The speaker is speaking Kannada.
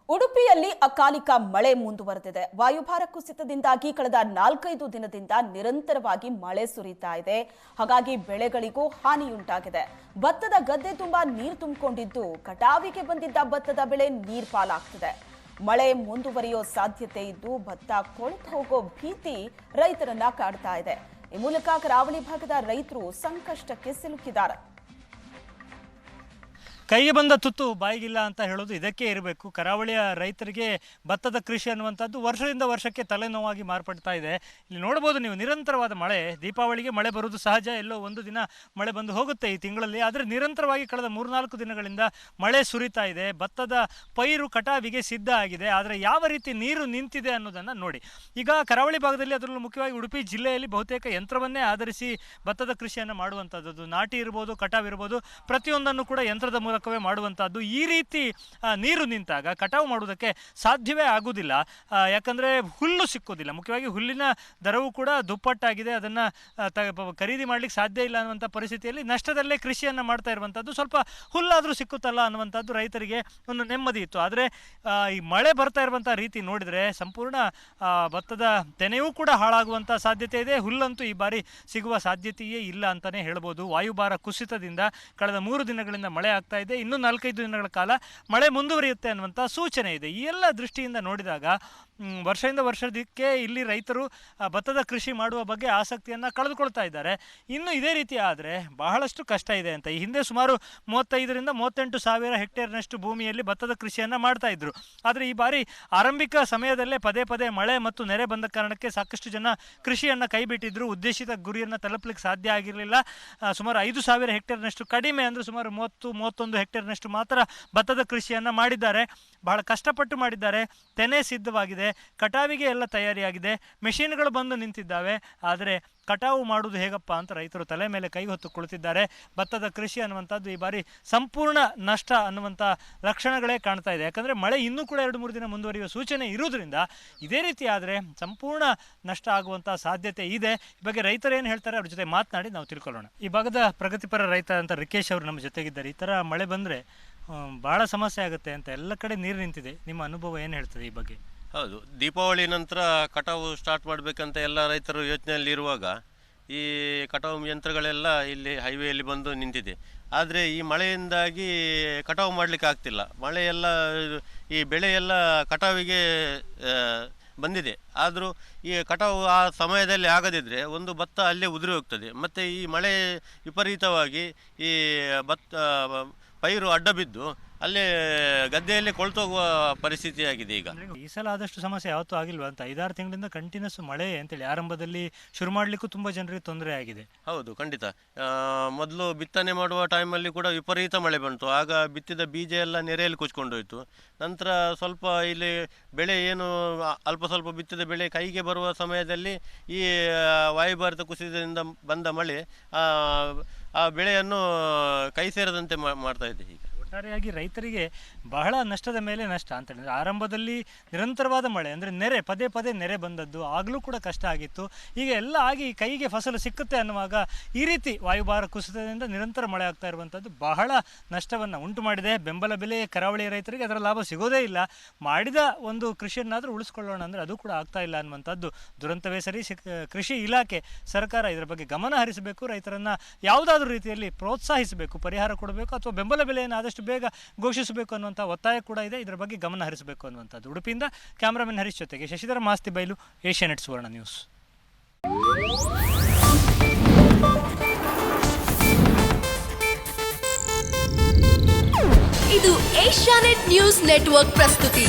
ಉಡುಪಿಯಲ್ಲಿ ಅಕಾಲಿಕ ಮಳೆ ಮುಂದುವರೆದಿದೆ. ವಾಯುಭಾರ ಕುಸಿತದಿಂದಾಗಿ ಕಳೆದ 4-5 ದಿನದಿಂದ ನಿರಂತರವಾಗಿ ಮಳೆ ಸುರಿತಾ ಇದೆ. ಹಾಗಾಗಿ ಬೆಳೆಗಳಿಗೂ ಹಾನಿಯುಂಟಾಗಿದೆ. ಭತ್ತದ ಗದ್ದೆ ತುಂಬಾ ನೀರು ತುಂಬಿಕೊಂಡಿದ್ದು ಕಟಾವಿಗೆ ಬಂದಿದ್ದ ಭತ್ತದ ಬೆಳೆ ನೀರು ಪಾಲಾಗ್ತಿದೆ. ಮಳೆ ಮುಂದುವರಿಯೋ ಸಾಧ್ಯತೆ ಇದ್ದು ಭತ್ತ ಕೊಳೆತು ಹೋಗೋ ಭೀತಿ ರೈತರನ್ನ ಕಾಡ್ತಾ ಇದೆ. ಈ ಮೂಲಕ ಕರಾವಳಿ ಭಾಗದ ರೈತರು ಸಂಕಷ್ಟಕ್ಕೆ ಸಿಲುಕಿದ್ದಾರೆ. ಕೈಗೆ ಬಂದ ತುತ್ತು ಬಾಯಿಗಿಲ್ಲ ಅಂತ ಹೇಳೋದು ಇದಕ್ಕೆ ಇರಬೇಕು. ಕರಾವಳಿಯ ರೈತರಿಗೆ ಭತ್ತದ ಕೃಷಿ ಅನ್ನುವಂಥದ್ದು ವರ್ಷದಿಂದ ವರ್ಷಕ್ಕೆ ತಲೆನೋವಾಗಿ ಮಾರ್ಪಡ್ತಾ ಇದೆ. ಇಲ್ಲಿ ನೋಡ್ಬೋದು ನೀವು, ನಿರಂತರವಾದ ಮಳೆ. ದೀಪಾವಳಿಗೆ ಮಳೆ ಬರುವುದು ಸಹಜ, ಎಲ್ಲೋ ಒಂದು ದಿನ ಮಳೆ ಬಂದು ಹೋಗುತ್ತೆ ಈ ತಿಂಗಳಲ್ಲಿ. ಆದರೆ ನಿರಂತರವಾಗಿ ಕಳೆದ 3-4 ದಿನಗಳಿಂದ ಮಳೆ ಸುರಿತಾ ಇದೆ. ಭತ್ತದ ಪೈರು ಕಟಾವಿಗೆ ಸಿದ್ಧ ಆಗಿದೆ. ಆದರೆ ಯಾವ ರೀತಿ ನೀರು ನಿಂತಿದೆ ಅನ್ನೋದನ್ನು ನೋಡಿ. ಈಗ ಕರಾವಳಿ ಭಾಗದಲ್ಲಿ, ಅದರಲ್ಲೂ ಮುಖ್ಯವಾಗಿ ಉಡುಪಿ ಜಿಲ್ಲೆಯಲ್ಲಿ ಬಹುತೇಕ ಯಂತ್ರವನ್ನೇ ಆಧರಿಸಿ ಭತ್ತದ ಕೃಷಿಯನ್ನು ಮಾಡುವಂಥದ್ದು. ನಾಟಿ ಇರ್ಬೋದು, ಕಟಾವು ಇರ್ಬೋದು, ಪ್ರತಿಯೊಂದನ್ನು ಕೂಡ ಯಂತ್ರದ ಮೂಲಕವೇ ಮಾಡುವಂಥದ್ದು. ಈ ರೀತಿ ನೀರು ನಿಂತಾಗ ಕಟಾವು ಮಾಡುವುದಕ್ಕೆ ಸಾಧ್ಯವೇ ಆಗುವುದಿಲ್ಲ. ಯಾಕಂದರೆ ಹುಲ್ಲು ಸಿಕ್ಕೋದಿಲ್ಲ. ಮುಖ್ಯವಾಗಿ ಹುಲ್ಲಿನ ದರವೂ ಕೂಡ ದುಪ್ಪಟ್ಟಾಗಿದೆ. ಅದನ್ನು ಖರೀದಿ ಮಾಡಲಿಕ್ಕೆ ಸಾಧ್ಯ ಇಲ್ಲ ಅನ್ನುವಂಥ ಪರಿಸ್ಥಿತಿಯಲ್ಲಿ ನಷ್ಟದಲ್ಲೇ ಕೃಷಿಯನ್ನು ಮಾಡ್ತಾ ಇರುವಂಥದ್ದು. ಸ್ವಲ್ಪ ಹುಲ್ಲಾದರೂ ಸಿಕ್ಕುತ್ತಲ್ಲ ಅನ್ನುವಂಥದ್ದು ರೈತರಿಗೆ ಒಂದು ನೆಮ್ಮದಿ ಇತ್ತು. ಆದರೆ ಈ ಮಳೆ ಬರ್ತಾ ಇರುವಂಥ ರೀತಿ ನೋಡಿದರೆ ಸಂಪೂರ್ಣ ಭತ್ತದ ತೆನೆಯೂ ಕೂಡ ಹಾಳಾಗುವಂಥ ಸಾಧ್ಯತೆ ಇದೆ. ಹುಲ್ಲಂತೂ ಈ ಬಾರಿ ಸಿಗುವ ಸಾಧ್ಯತೆಯೇ ಇಲ್ಲ ಅಂತಲೇ ಹೇಳ್ಬೋದು. ವಾಯುಭಾರ ಕುಸಿತದಿಂದ ಕಳೆದ 3 ದಿನಗಳಿಂದ ಮಳೆ ಆಗ್ತಾ ಇದೆ. ಇನ್ನು 4-5 ದಿನಗಳ ಕಾಲ ಮಳೆ ಮುಂದುವರಿಯುತ್ತೆ ಅನ್ನುವಂಥ ಸೂಚನೆ ಇದೆ. ಈ ಎಲ್ಲ ದೃಷ್ಟಿಯಿಂದ ನೋಡಿದಾಗ ವರ್ಷದಿಂದ ವರ್ಷಕ್ಕೆ ಇಲ್ಲಿ ರೈತರು ಭತ್ತದ ಕೃಷಿ ಮಾಡುವ ಬಗ್ಗೆ ಆಸಕ್ತಿಯನ್ನು ಕಳೆದುಕೊಳ್ತಾ ಇದ್ದಾರೆ. ಇನ್ನು ಇದೇ ರೀತಿ ಆದರೆ ಬಹಳಷ್ಟು ಕಷ್ಟ ಇದೆ ಅಂತ. ಈ ಹಿಂದೆ ಸುಮಾರು 35,000-38 ಸಾವಿರ ಹೆಕ್ಟೇರ್ನಷ್ಟು ಭೂಮಿಯಲ್ಲಿ ಭತ್ತದ ಕೃಷಿಯನ್ನು ಮಾಡ್ತಾ ಇದ್ರು. ಆದರೆ ಈ ಬಾರಿ ಆರಂಭಿಕ ಸಮಯದಲ್ಲೇ ಪದೇ ಪದೇ ಮಳೆ ಮತ್ತು ನೆರೆ ಬಂದ ಕಾರಣಕ್ಕೆ ಸಾಕಷ್ಟು ಜನ ಕೃಷಿಯನ್ನು ಕೈಬಿಟ್ಟಿದ್ರು. ಉದ್ದೇಶಿತ ಗುರಿಯನ್ನು ತಲುಪಲಿಕ್ಕೆ ಸಾಧ್ಯ ಆಗಿರಲಿಲ್ಲ. ಸುಮಾರು 5,000 ಹೆಕ್ಟೇರ್ನಷ್ಟು ಕಡಿಮೆ, ಅಂದರೆ ಸುಮಾರು 30-31 ಹೆಕ್ಟೇರ್ನಷ್ಟು ಮಾತ್ರ ಭತ್ತದ ಕೃಷಿಯನ್ನು ಮಾಡಿದ್ದಾರೆ. ಬಹಳ ಕಷ್ಟಪಟ್ಟು ಮಾಡಿದ್ದಾರೆ. ತೆನೆ ಸಿದ್ಧವಾಗಿದೆ, ಕಟಾವಿಗೆ ಎಲ್ಲ ತಯಾರಿಯಾಗಿದೆ, ಮೆಷಿನ್ಗಳು ಬಂದು ನಿಂತಿದ್ದಾವೆ. ಆದರೆ ಕಟಾವು ಮಾಡುವುದು ಹೇಗಪ್ಪ ಅಂತ ರೈತರು ತಲೆ ಮೇಲೆ ಕೈ ಹೊತ್ತು ಕುಳಿತಿದ್ದಾರೆ. ಭತ್ತದ ಕೃಷಿ ಅನ್ನುವಂಥದ್ದು ಈ ಬಾರಿ ಸಂಪೂರ್ಣ ನಷ್ಟ ಅನ್ನುವಂಥ ಲಕ್ಷಣಗಳೇ ಕಾಣ್ತಾ ಇದೆ. ಯಾಕಂದರೆ ಮಳೆ ಇನ್ನೂ ಕೂಡ 2-3 ದಿನ ಮುಂದುವರಿಯುವ ಸೂಚನೆ ಇರುವುದರಿಂದ ಇದೇ ರೀತಿ ಆದರೆ ಸಂಪೂರ್ಣ ನಷ್ಟ ಆಗುವಂಥ ಸಾಧ್ಯತೆ ಇದೆ. ಈ ಬಗ್ಗೆ ರೈತರು ಏನು ಹೇಳ್ತಾರೆ ಅವ್ರ ಜೊತೆ ಮಾತನಾಡಿ ನಾವು ತಿಳ್ಕೊಳ್ಳೋಣ. ಈ ಭಾಗದ ಪ್ರಗತಿಪರ ರೈತ ಅಂತ ರಿಕೇಶ್ ಅವರು ನಮ್ಮ ಜೊತೆಗಿದ್ದಾರೆ. ಈ ಥರ ಮಳೆ ಬಂದರೆ ಭಾಳ ಸಮಸ್ಯೆ ಆಗುತ್ತೆ ಅಂತ, ಎಲ್ಲ ಕಡೆ ನೀರು ನಿಂತಿದೆ. ನಿಮ್ಮ ಅನುಭವ ಏನು ಹೇಳ್ತದೆ ಈ ಬಗ್ಗೆ? ಹೌದು, ದೀಪಾವಳಿ ನಂತರ ಕಟಾವು ಸ್ಟಾರ್ಟ್ ಮಾಡಬೇಕಂತ ಎಲ್ಲ ರೈತರು ಯೋಚನೆಯಲ್ಲಿ ಇರುವಾಗ ಈ ಕಟಾವು ಯಂತ್ರಗಳೆಲ್ಲ ಇಲ್ಲಿ ಹೈವೇಯಲ್ಲಿ ಬಂದು ನಿಂತಿದೆ. ಆದರೆ ಈ ಮಳೆಯಿಂದಾಗಿ ಕಟಾವು ಮಾಡಲಿಕ್ಕೆ ಆಗ್ತಿಲ್ಲ. ಮಳೆಯೆಲ್ಲ ಈ ಬೆಳೆ ಎಲ್ಲ ಕಟಾವಿಗೆ ಬಂದಿದೆ. ಆದರೂ ಈ ಕಟಾವು ಆ ಸಮಯದಲ್ಲಿ ಆಗದಿದ್ದರೆ ಒಂದು ಭತ್ತ ಅಲ್ಲೇ ಉದುರಿ ಹೋಗ್ತದೆ. ಮತ್ತು ಈ ಮಳೆ ವಿಪರೀತವಾಗಿ ಈ ಪೈರು ಅಡ್ಡ ಬಿದ್ದು ಅಲ್ಲೇ ಗದ್ದೆಯಲ್ಲಿ ಕೊಳ್ತೋಗುವ ಪರಿಸ್ಥಿತಿ ಆಗಿದೆ. ಈಗ ಈ ಸಲ ಆದಷ್ಟು ಸಮಸ್ಯೆ ಯಾವತ್ತೂ ಆಗಿಲ್ವಾ ಅಂತ? 5-6 ತಿಂಗಳಿಂದ ಕಂಟಿನ್ಯೂಸ್ ಮಳೆ ಅಂತೇಳಿ ಆರಂಭದಲ್ಲಿ ಶುರು ಮಾಡಲಿಕ್ಕೂ ತುಂಬ ಜನರಿಗೆ ತೊಂದರೆ ಆಗಿದೆ. ಹೌದು, ಖಂಡಿತ. ಮೊದಲು ಬಿತ್ತನೆ ಮಾಡುವ ಟೈಮಲ್ಲಿ ಕೂಡ ವಿಪರೀತ ಮಳೆ ಬಂತು. ಆಗ ಬಿತ್ತಿದ ಬೀಜ ಎಲ್ಲ ನೆರೆಯಲ್ಲಿ ಕೊಚ್ಕೊಂಡೋಯ್ತು. ನಂತರ ಸ್ವಲ್ಪ ಇಲ್ಲಿ ಬೆಳೆ ಏನು ಅಲ್ಪ ಸ್ವಲ್ಪ ಬಿತ್ತಿದ ಬೆಳೆ ಕೈಗೆ ಬರುವ ಸಮಯದಲ್ಲಿ ಈ ವಾಯುಭಾರದ ಕುಸಿತದಿಂದ ಬಂದ ಮಳೆ ಆ ಬೆಳೆಯನ್ನು ಕೈ ಸೇರದಂತೆ ಮಾಡ್ತಾ ಇದೆ. ಈಗ ಒಟ್ಟಾರೆಯಾಗಿ ರೈತರಿಗೆ ಬಹಳ ನಷ್ಟದ ಮೇಲೆ ನಷ್ಟ ಅಂತ ಹೇಳಿದ್ರೆ, ಆರಂಭದಲ್ಲಿ ನಿರಂತರವಾದ ಮಳೆ ಅಂದರೆ ನೆರೆ, ಪದೇ ಪದೇ ನೆರೆ ಬಂದದ್ದು, ಆಗಲೂ ಕೂಡ ಕಷ್ಟ ಆಗಿತ್ತು. ಈಗ ಎಲ್ಲ ಆಗಿ ಕೈಗೆ ಫಸಲು ಸಿಕ್ಕುತ್ತೆ ಅನ್ನುವಾಗ ಈ ರೀತಿ ವಾಯುಭಾರ ಕುಸಿತದಿಂದ ನಿರಂತರ ಮಳೆ ಆಗ್ತಾ ಇರುವಂಥದ್ದು ಬಹಳ ನಷ್ಟವನ್ನು ಉಂಟು ಮಾಡಿದೆ. ಬೆಂಬಲ ಬೆಲೆ ಕರಾವಳಿ ರೈತರಿಗೆ ಅದರ ಲಾಭ ಸಿಗೋದೇ ಇಲ್ಲ. ಮಾಡಿದ ಒಂದು ಕೃಷಿಯನ್ನಾದರೂ ಉಳಿಸ್ಕೊಳ್ಳೋಣ ಅಂದರೆ ಅದು ಕೂಡ ಆಗ್ತಾ ಇಲ್ಲ ಅನ್ನುವಂಥದ್ದು ದುರಂತವೇ ಸರಿ. ಕೃಷಿ ಇಲಾಖೆ, ಸರ್ಕಾರ ಇದರ ಬಗ್ಗೆ ಗಮನ ಹರಿಸಬೇಕು. ರೈತರನ್ನು ಯಾವುದಾದ್ರೂ ರೀತಿಯಲ್ಲಿ ಪ್ರೋತ್ಸಾಹಿಸಬೇಕು, ಪರಿಹಾರ ಕೊಡಬೇಕು, ಅಥವಾ ಬೆಂಬಲ ಬೆಲೆಯನ್ನು ಆದಷ್ಟು ಬೇಗ ಘೋಷಿಸಬೇಕು ಅನ್ನುವಂಥ ಒತ್ತಾಯ ಕೂಡ ಇದೆ. ಇದರ ಬಗ್ಗೆ ಗಮನ ಹರಿಸಬೇಕು ಅನ್ನುವಂಥದ್ದು. ಉಡುಪಿಯಿಂದ ಕ್ಯಾಮರಾಮನ್ ಹರೀಶ್ ಜೊತೆಗೆ ಶಶಿಧರ ಮಾಸ್ತಿ ಬೈಲು, ಏಷ್ಯಾನೆಟ್ ಸುವರ್ಣ ನ್ಯೂಸ್. ಇದು ಏಷ್ಯಾನೆಟ್ ನ್ಯೂಸ್ ನೆಟ್ವರ್ಕ್ ಪ್ರಸ್ತುತಿ.